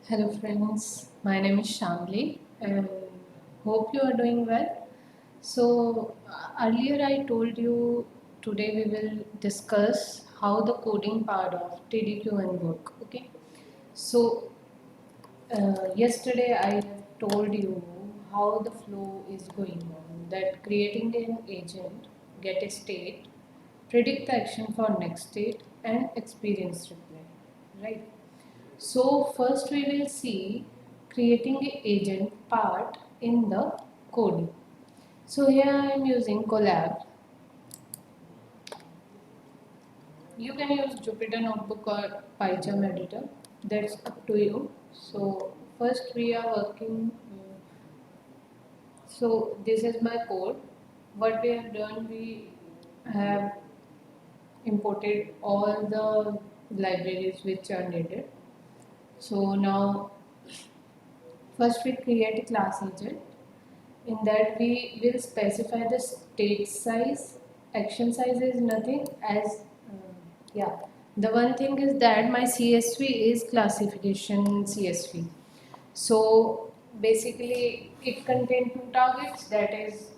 Hello friends, my name is Shamli and hope you are doing well. Earlier I told you today we will discuss how the coding part of TDQN work. Okay. So Yesterday I have told you how the flow is going on, that creating an agent, get a state, predict the action for next state and experience reply, right? So first we will see creating the agent part in the coding. So here I am using Colab. You can use Jupyter Notebook or PyCharm editor. That's up to you. So first we are working. So this is my code. What we have done, we have imported all the libraries which are needed. So now first we create a class agent. In that we will specify the state size. Action size is nothing as yeah. The one thing is that my CSV is classification CSV. So basically it contains two targets, that is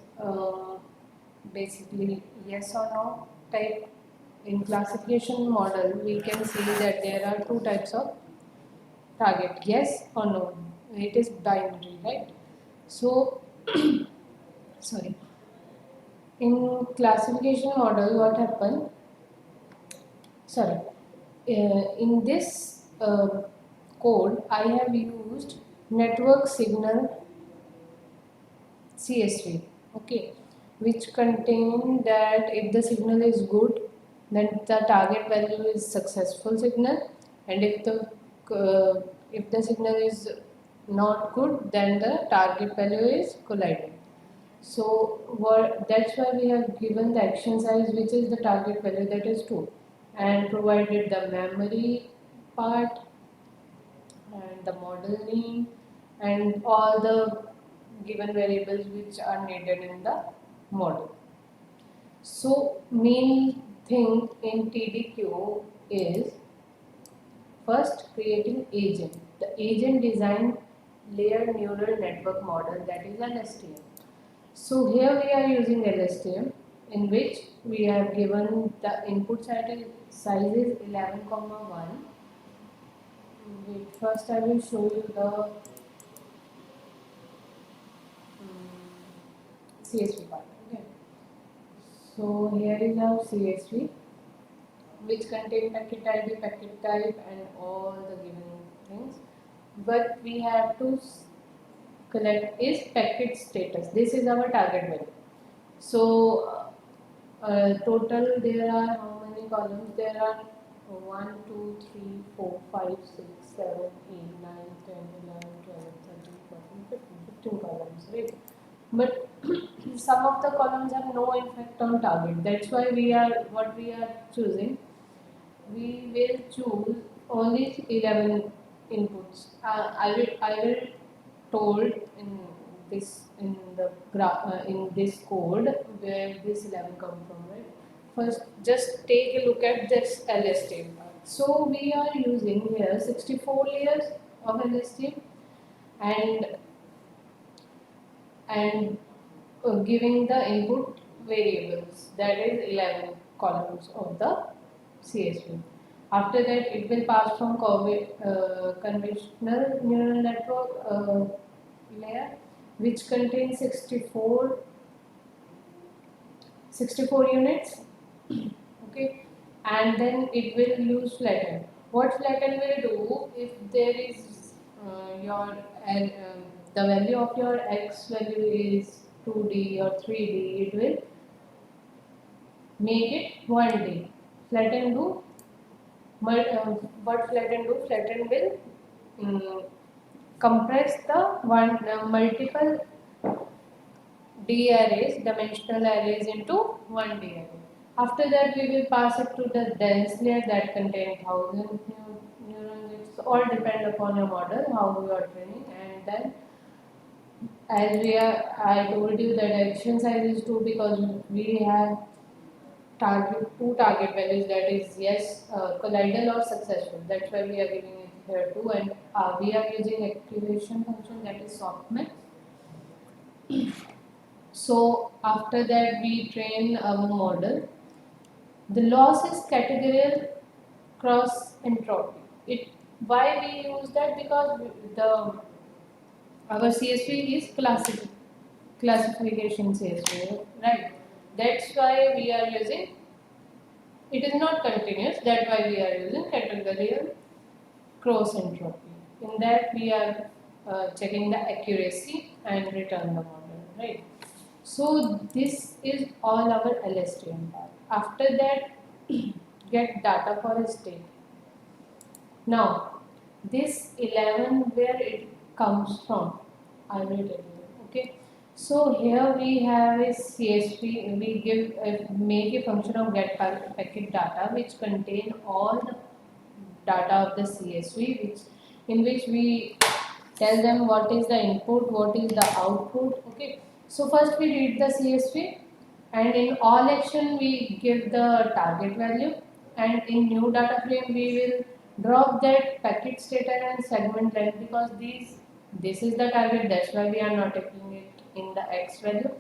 basically yes or no type. In classification model we can see that there are two types of target, yes or no. It is binary, right? So sorry, in classification model what happened, sorry, in this code I have used network signal CSV, okay, which contain that if the signal is good then the target value is successful signal, and if the signal is not good then the target value is colliding. So that's why we have given the action size, which is the target value, that is 2, and provided the memory part and the model name and all the given variables which are needed in the model. So main thing in TDQ is first creating agent. The agent design layer neural network model, that is LSTM. So here we are using LSTM, in which we have given the input size is 11,1. Wait, first I will show you the CSV part. Okay. So here is our CSV, which contain packet type, and all the given things. But we have to collect is packet status. This is our target value. So total there are how many columns? There are 1, 2, 3, 4, 5, 6, 7, 8, 9, 10, 11, 12, 13, 14, 15, 15 columns, right? But some of the columns have no effect on target. That's why we are choosing. We will choose only 11 inputs. I will told in the graph in this code where this 11 come from, right? First, just take a look at this LSTM part. So we are using here 64 layers of LSTM and and giving the input variables, that is 11 columns of the CSV. After that it will pass from conventional neural network layer, which contains 64 units, okay, and then it will use flatten. What flatten will do, if there is your the value of your x value is 2D or 3D, it will make it 1D. Flatten do what flatten do? Flatten will compress the multiple D arrays, dimensional arrays, into one D array. After that, we will pass it to the dense layer that contains 1000 neurons. It's all depend upon your model, how you are training, and then I told you that action size is 2 because we have two target values, that is yes, collidal or successful. That's why we are giving it here too, and we are using activation function, that is softmax. So after that we train our model. The loss is categorical cross entropy. It, why we use that? Because the our CSV is classification CSV, right? That's why we are using. It is not continuous. That's why we are using categorical cross entropy. In that we are checking the accuracy and return the model, right? So this is all our LSTM part. After that, get data for a state. Now, this 11 where it comes from, I will tell you. Okay. So here we have a CSV. We give make a function of get packet data which contain all the data of the CSV, which in which we tell them what is the input, what is the output. Okay. So first we read the CSV, and in all action we give the target value, and in new data frame we will drop that packet status and segment length, because this is the target, that's why we are not taking it in the X value,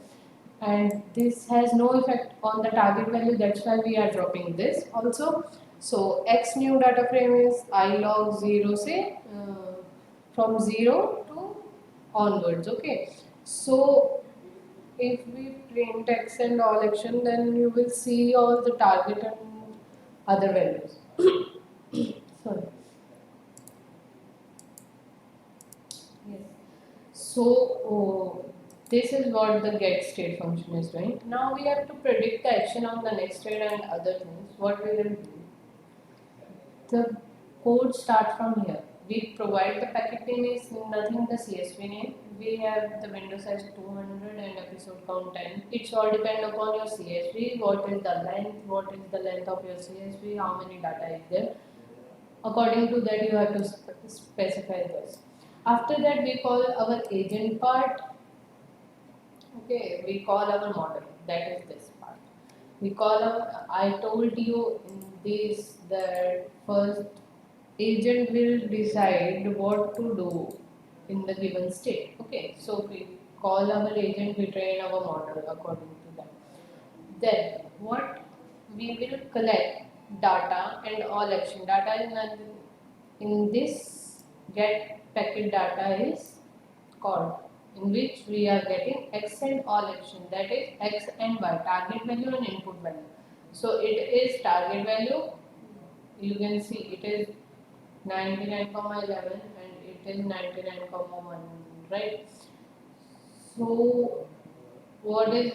and this has no effect on the target value, that's why we are dropping this also. So X new data frame is I log 0 say from 0 to onwards. Okay, so if we print X and all action, then you will see all the target and other values. Sorry. Yes. So this is what the get state function is doing. Now we have to predict the action on the next state and other things. What we will do? The code starts from here. We provide the packet name is nothing the CSV name. We have the window size 200 and episode count 10. It's all depend upon your CSV. What is the length of your CSV? How many data is there? According to that, you have to specify this. After that, we call our agent part. Okay, we call our model. That is this part. We call our. I told you in this that first agent will decide what to do in the given state. Okay, so we call our agent, we train our model according to that. Then what we will collect data and all action. Data is nothing. In this get packet data is called, in which we are getting X and all action, that is X and Y, target value and input value. So it is target value, you can see it is 99,11 and it is 99,1, right? So what is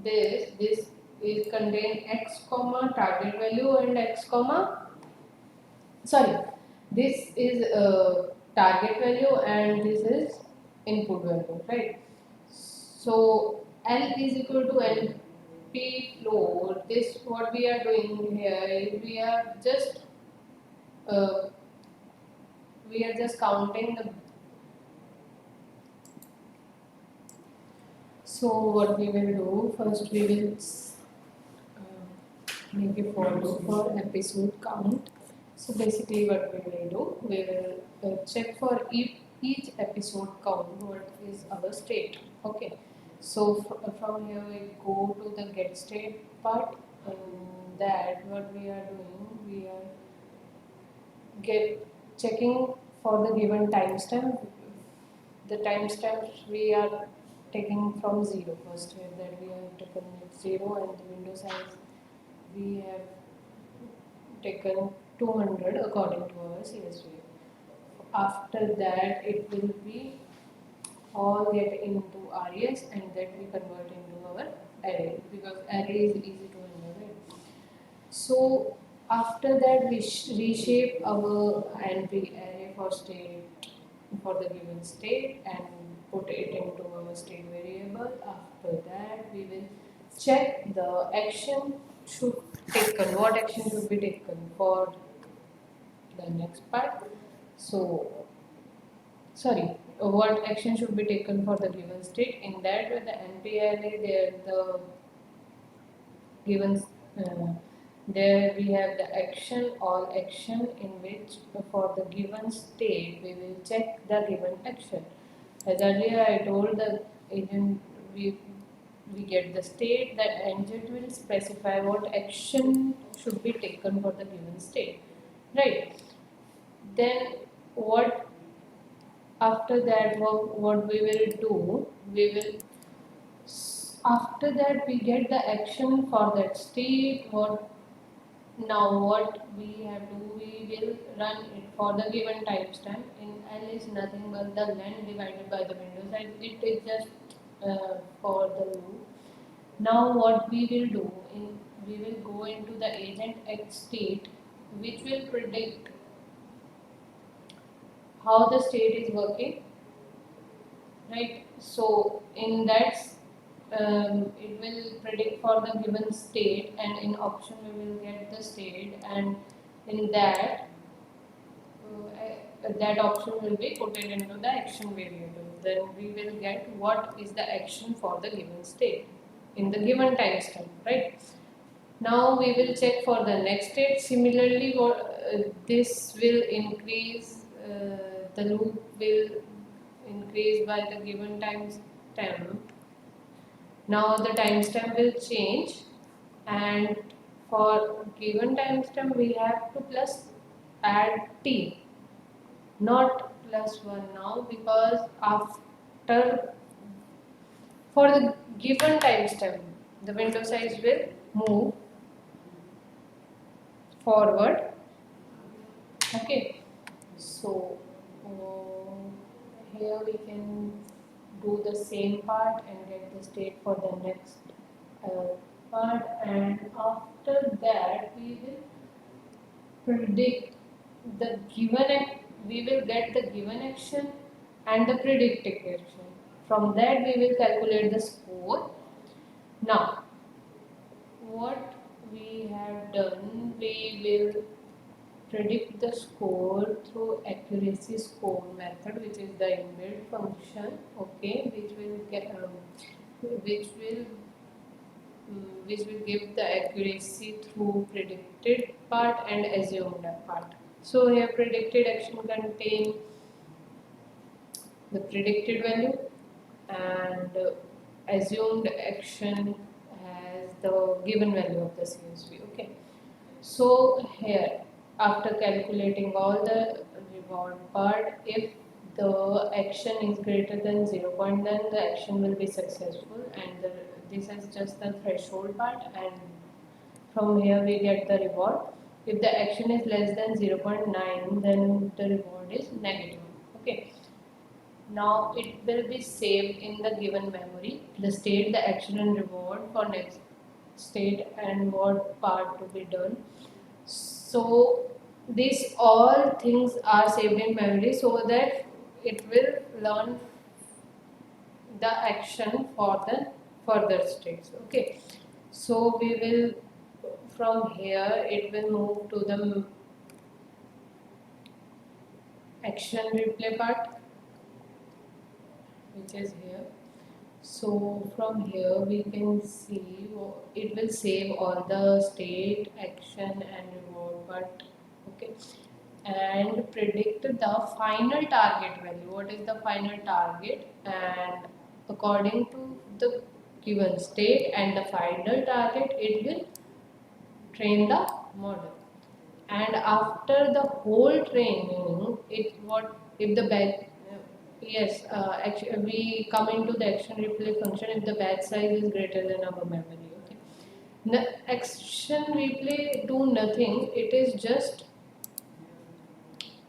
this? This is contain X comma target value and X comma, sorry, this is target value and this is input value, right? So L is equal to LP float. This what we are doing here is uh, we are just counting the. So what we will do first, we will make a for loop for episode count. So basically what we will do, we will check for each episode count what is our state. Okay, so from here we go to the get state part, and that what we are doing, we are checking for the given timestamp. The timestamps we are taking from 0 first, here that we have taken it 0, and the window size we have taken 200 according to our CSV. After that, it will be all get into RES, and that we convert into our array, because array is easy to handle, right? So after that, we reshape our NP array for state, for the given state, and put it into our state variable. After that, we will check the action should taken, what action should be taken for the next part. So, sorry, what action should be taken for the given state. In that, with the NP array, there the given There we have the action, all action, in which for the given state we will check the given action. As earlier I told the agent, we get the state, that agent will specify what action should be taken for the given state, right? Then what after that, what we will do, we will after that we get the action for that state. What we have to, we will run it for the given timestamp. In L is nothing but the length divided by the window size. It is just for the loop. Now what we will do, we will go into the agent X state, which will predict how the state is working, right? So in that it will predict for the given state, and in option we will get the state, and in that that option will be put into the action variable. Then we will get what is the action for the given state in the given timestamp, right? Now we will check for the next state. Similarly, this will increase, the loop will increase by the given timestamp. Now the timestamp will change, and for given timestamp we have to plus add t, not plus 1 now, because after for the given timestamp the window size will move forward. Okay, so here we can do the same part and get the state for the next part, and after that we will predict the we will get the given action and the predicted action. From that we will calculate the score. Now what we have done, we will predict the score through accuracy score method, which is the inbuilt function, okay, which will get which will give the accuracy through predicted part and assumed part. So here predicted action contain the predicted value, and assumed action has the given value of the CSV. Okay, so here after calculating all the reward part, if the action is greater than 0, then the action will be successful, and this is just the threshold part, and from here we get the reward. If the action is less than 0.9, then the reward is negative. Okay. Now it will be saved in the given memory, the state, the action and reward for next state, and what part to be done. So these all things are saved in memory so that it will learn the action for the further states. Okay, so we will, from here it will move to the action replay part, which is here. So from here we can see it will save all the state, action and reward part. Okay, and predict the final target value. What is the final target? And according to the given state and the final target, it will train the model. And after the whole training, what if the batch, yes, actually we come into the action replay function if the batch size is greater than our memory. Okay, the action replay do nothing, it is just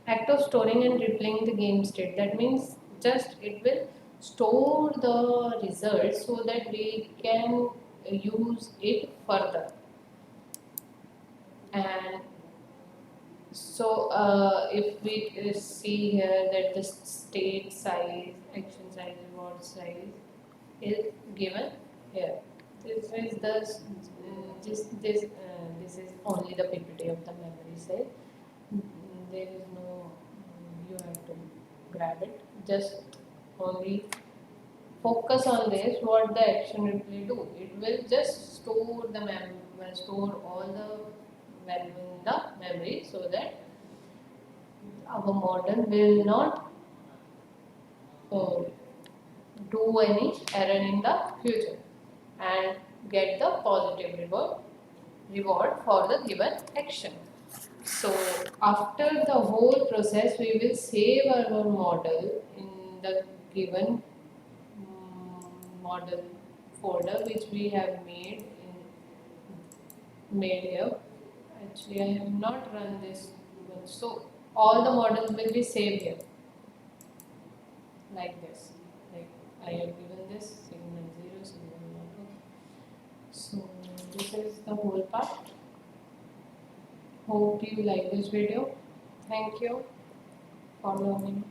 act of storing and replaying the game state. That means just it will store the results so that we can use it further. And so if we see here that the state size, action size, reward size is given here. This is this is only the PPT of the memory size. There is no, you have to grab it. Just only focus on this. What the action replay do? It will just store the store all the value in the memory so that our model will not uh, do any error in the future and get the positive reward for the given action. So after the whole process, we will save our model in the given model folder which we have made here. Actually, I have not run this one, so all the models will be saved here like this. Like I have given this signal 0, signal 1. So this is the whole part. Hope you like this video. Thank you for learning.